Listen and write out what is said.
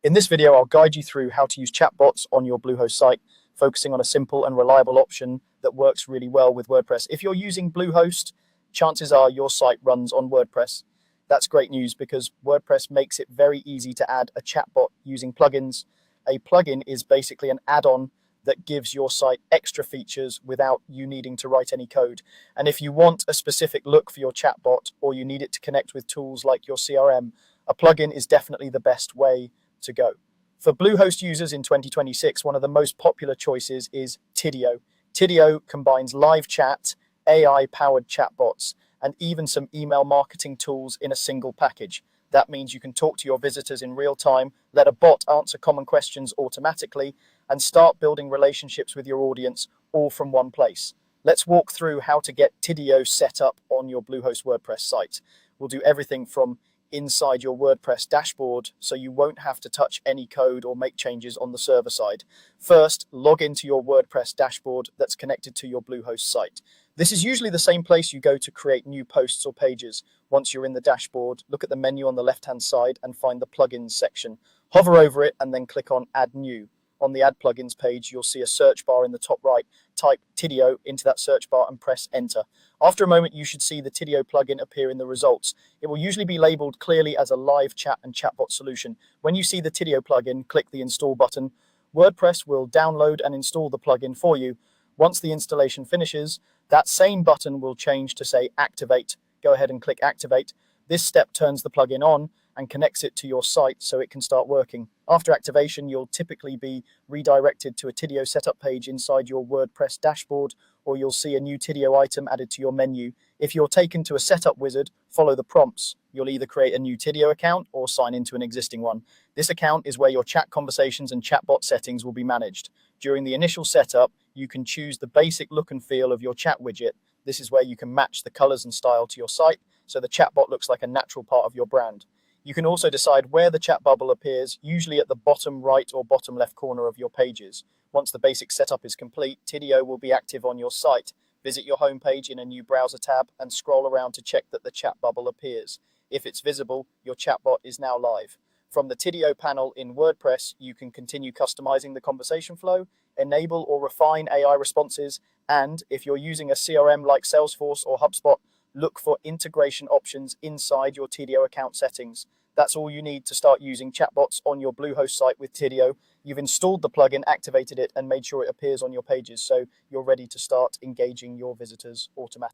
In this video, I'll guide you through how to use chatbots on your Bluehost site, focusing on a simple and reliable option that works really well with WordPress. If you're using Bluehost, chances are your site runs on WordPress. That's great news because WordPress makes it very easy to add a chatbot using plugins. A plugin is basically an add-on that gives your site extra features without you needing to write any code. And if you want a specific look for your chatbot or you need it to connect with tools like your CRM, a plugin is definitely the best way to go. For Bluehost users in 2026, one of the most popular choices is Tidio. Tidio combines live chat, AI-powered chatbots, and even some email marketing tools in a single package. That means you can talk to your visitors in real time, let a bot answer common questions automatically, and start building relationships with your audience all from one place. Let's walk through how to get Tidio set up on your Bluehost WordPress site. We'll do everything from inside your WordPress dashboard so you won't have to touch any code or make changes on the server side. First, log into your WordPress dashboard that's connected to your Bluehost site. This is usually the same place you go to create new posts or pages. Once you're in the dashboard, look at the menu on the left-hand side and find the plugins section. Hover over it and then click on Add New. On the Add Plugins page, you'll see a search bar in the top right. Type Tidio into that search bar and press Enter. After a moment, you should see the Tidio plugin appear in the results. It will usually be labeled clearly as a live chat and chatbot solution. When you see the Tidio plugin, click the Install button. WordPress will download and install the plugin for you. Once the installation finishes, that same button will change to say Activate. Go ahead and click Activate. This step turns the plugin on and connects it to your site so it can start working. After activation, you'll typically be redirected to a Tidio setup page inside your WordPress dashboard, or you'll see a new Tidio item added to your menu. If you're taken to a setup wizard, follow the prompts. You'll either create a new Tidio account or sign into an existing one. This account is where your chat conversations and chatbot settings will be managed. During the initial setup, you can choose the basic look and feel of your chat widget. This is where you can match the colors and style to your site, so the chatbot looks like a natural part of your brand. You can also decide where the chat bubble appears, usually at the bottom right or bottom left corner of your pages. Once the basic setup is complete, Tidio will be active on your site. Visit your homepage in a new browser tab and scroll around to check that the chat bubble appears. If it's visible, your chatbot is now live. From the Tidio panel in WordPress, you can continue customizing the conversation flow, enable or refine AI responses, and if you're using a CRM like Salesforce or HubSpot, look for integration options inside your Tidio account settings. That's all you need to start using chatbots on your Bluehost site with Tidio. You've installed the plugin, activated it, and made sure it appears on your pages, so you're ready to start engaging your visitors automatically.